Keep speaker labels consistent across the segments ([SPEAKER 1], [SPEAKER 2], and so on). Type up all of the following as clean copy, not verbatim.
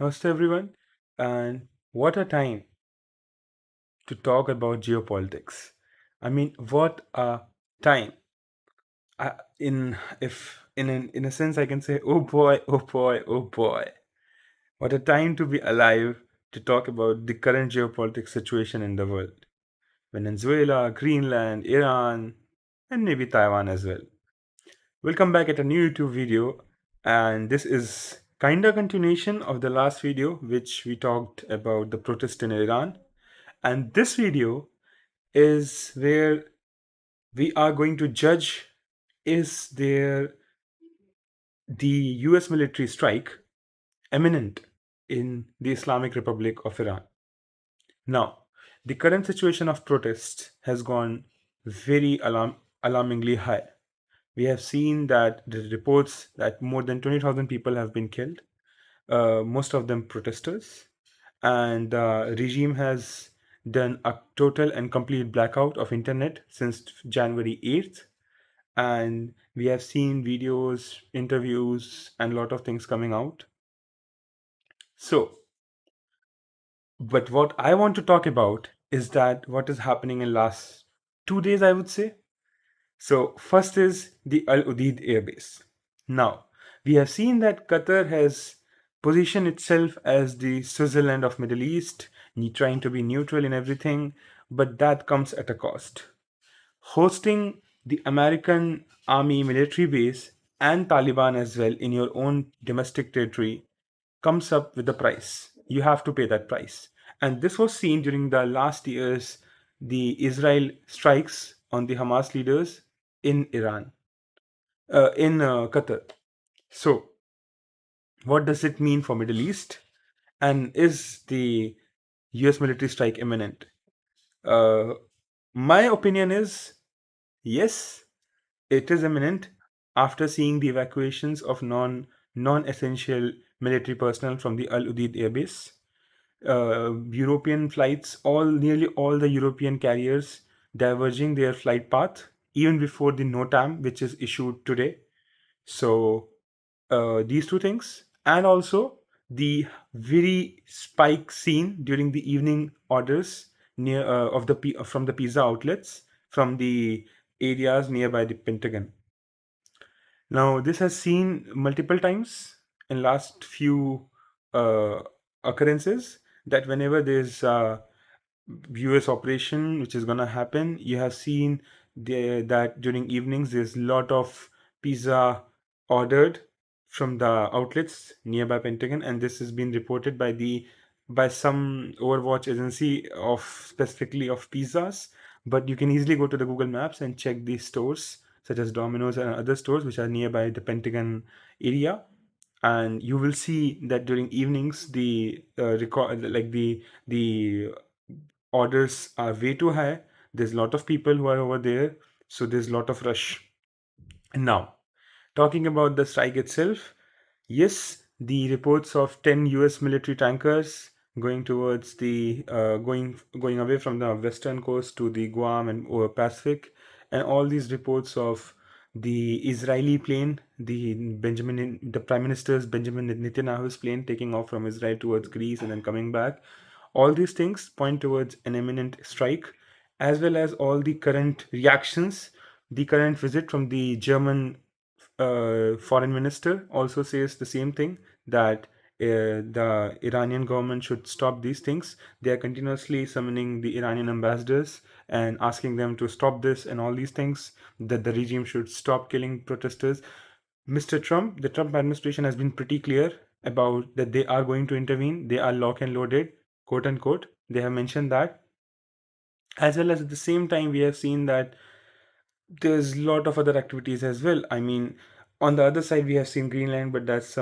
[SPEAKER 1] Namaste everyone, and what a time to talk about geopolitics. I mean, what a time! In if in a sense, I can say, oh boy, oh boy, oh boy, what a time to be alive to talk about the current geopolitics situation in the world. Venezuela, Greenland, Iran, and maybe Taiwan as well. Welcome back at a new YouTube video, and this is kinda continuation of the last video, which we talked about the protest in Iran. And this video is where we are going to judge is there the US military strike imminent in the Islamic Republic of Iran. Now, the current situation of protests has gone very alarmingly high. We have seen that the reports that more than 20,000 people have been killed, most of them protesters, and the regime has done a total and complete blackout of internet since January 8th. And we have seen videos, interviews, and a lot of things coming out. So, but what I want to talk about is that what is happening in last 2 days, I would say. So, first is the Al Udeid airbase. Now, we have seen that Qatar has positioned itself as the Switzerland of Middle East, trying to be neutral in everything, but that comes at a cost. Hosting the American Army military base and Taliban as well in your own domestic territory comes up with a price. You have to pay that price. And this was seen during the last year's the Israel strikes on the Hamas leaders in in Qatar. So, what does it mean for Middle East? And is the US military strike imminent? Uh, my opinion is yes, it is imminent after seeing the evacuations of non-essential military personnel from the Al Udeid airbase. European flights, nearly all the European carriers diverging their flight path even before the NOTAM, which is issued today. So these two things, and also the very spike seen during the evening orders near from the pizza outlets from the areas nearby the Pentagon. Now, this has seen multiple times in last few uh, occurrences that whenever there's US operation which is gonna happen, you have seen that during evenings there's a lot of pizza ordered from the outlets nearby Pentagon, and this has been reported by some Overwatch agency of specifically of pizzas. But you can easily go to the Google Maps and check these stores such as Domino's and other stores which are nearby the Pentagon area, and you will see that during evenings the record like the orders are way too high. There's a lot of people who are over there, so there's a lot of rush. And now, talking about the strike itself, yes, the reports of 10 US military tankers going towards the going away from the western coast to the Guam and over Pacific, and all these reports of the Israeli plane, the Prime Minister's Benjamin Netanyahu's plane taking off from Israel towards Greece and then coming back. All these things point towards an imminent strike, as well as all the current reactions. The current visit from the German foreign minister also says the same thing, that the Iranian government should stop these things. They are continuously summoning the Iranian ambassadors and asking them to stop this and all these things, that the regime should stop killing protesters. Mr. Trump, the Trump administration has been pretty clear about that they are going to intervene. They are lock and loaded, quote unquote. They have mentioned that. As well as at the same time, we have seen that there's a lot of other activities as well. I mean, on the other side, we have seen Greenland, but that's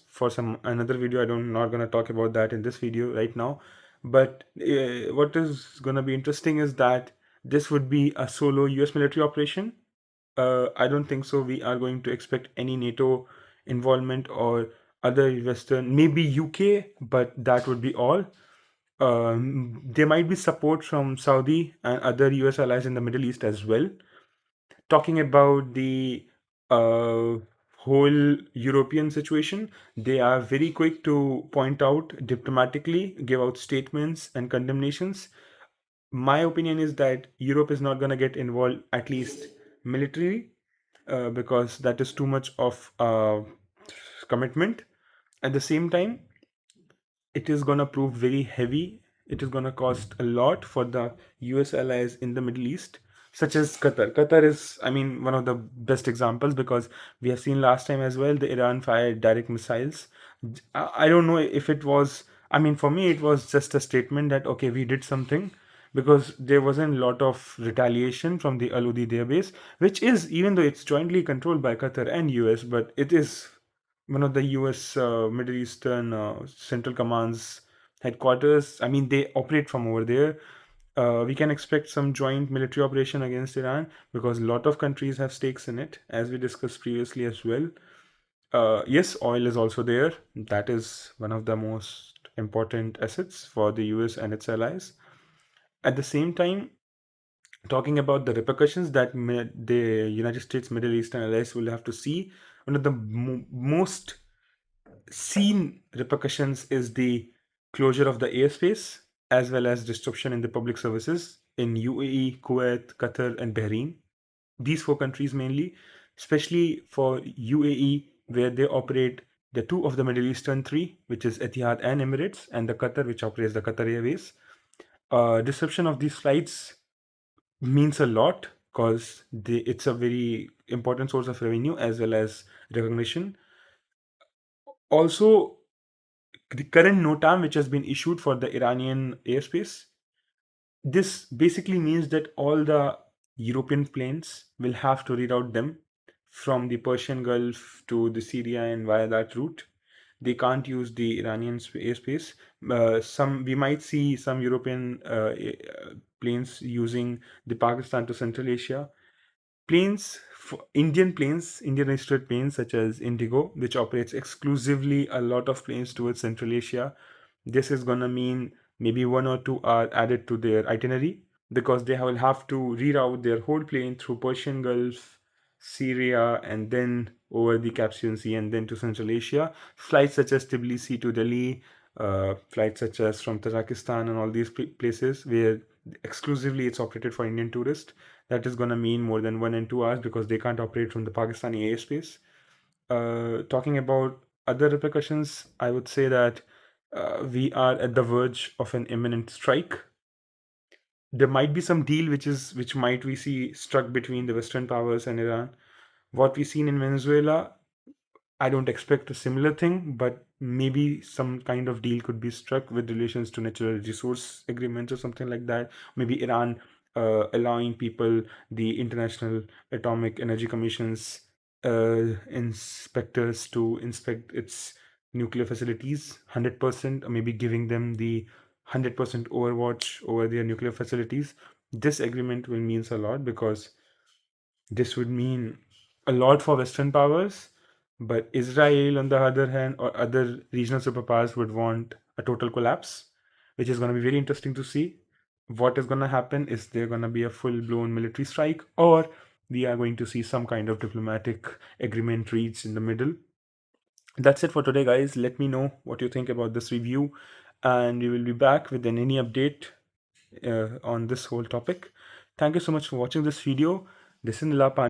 [SPEAKER 1] for some another video. I don't not gonna talk about that in this video right now. But what is gonna be interesting is that this would be a solo U.S. military operation. I don't think so. We are going to expect any NATO involvement or other Western, maybe UK, but that would be all. There might be support from Saudi and other US allies in the Middle East as well. Talking about the uh, whole European situation, they are very quick to point out diplomatically, give out statements and condemnations. My opinion is that Europe is not going to get involved, at least militarily, because that is too much of a commitment. At the same time, it is going to prove very heavy. It is going to cost a lot for the US allies in the Middle East, such as Qatar. Qatar is, I mean, one of the best examples because we have seen last time as well, the Iran fired direct missiles. I don't know if it was, I mean, for me, it was just a statement that, okay, we did something because there wasn't a lot of retaliation from the Al Udeid airbase, which is, even though it's jointly controlled by Qatar and US, but it is one of the US Middle Eastern Central Command's headquarters. I mean, they operate from over there. We can expect some joint military operation against Iran because a lot of countries have stakes in it, as we discussed previously as well. Yes, oil is also there. That is one of the most important assets for the US and its allies. At the same time, talking about the repercussions that the United States Middle Eastern allies will have to see, one of the most seen repercussions is the closure of the airspace as well as disruption in the public services in UAE, Kuwait, Qatar, and Bahrain. These four countries mainly, especially for UAE, where they operate the two of the Middle Eastern three, which is Etihad and Emirates, and the Qatar, which operates the Qatar Airways. Disruption of these flights means a lot because it's a very important source of revenue as well as recognition. Also, the current NOTAM, which has been issued for the Iranian airspace, this basically means that all the European planes will have to reroute them from the Persian Gulf to the Syria and via that route. They can't use the Iranian airspace. Some we might see some European planes using the Pakistan to Central Asia. Indian registered planes such as Indigo, which operates exclusively a lot of planes towards Central Asia. This is gonna mean maybe one or two are added to their itinerary because they will have to reroute their whole plane through Persian Gulf, Syria, and then over the Caspian Sea and then to Central Asia. Flights such as Tbilisi to Delhi, flights such as from Tajikistan and all these places where exclusively it's operated for Indian tourists. That is going to mean more than 1 and 2 hours because they can't operate from the Pakistani airspace. Talking about other repercussions, I would say that we are at the verge of an imminent strike. There might be some deal which might we see struck between the Western powers and Iran. What we've seen in Venezuela, I don't expect a similar thing, but maybe some kind of deal could be struck with relations to natural resource agreements or something like that. Maybe Iran allowing people, the International Atomic Energy Commission's inspectors to inspect its nuclear facilities 100%, or maybe giving them the 100% overwatch over their nuclear facilities. This agreement will means a lot because this would mean a lot for Western powers, but Israel, on the other hand, or other regional superpowers would want a total collapse, which is going to be very interesting to see. What is going to happen? Is there going to be a full blown military strike, or we are going to see some kind of diplomatic agreement reached in the middle? That's it for today, guys. Let me know what you think about this review, and we will be back with any update on this whole topic. Thank you so much for watching this video. This is Nila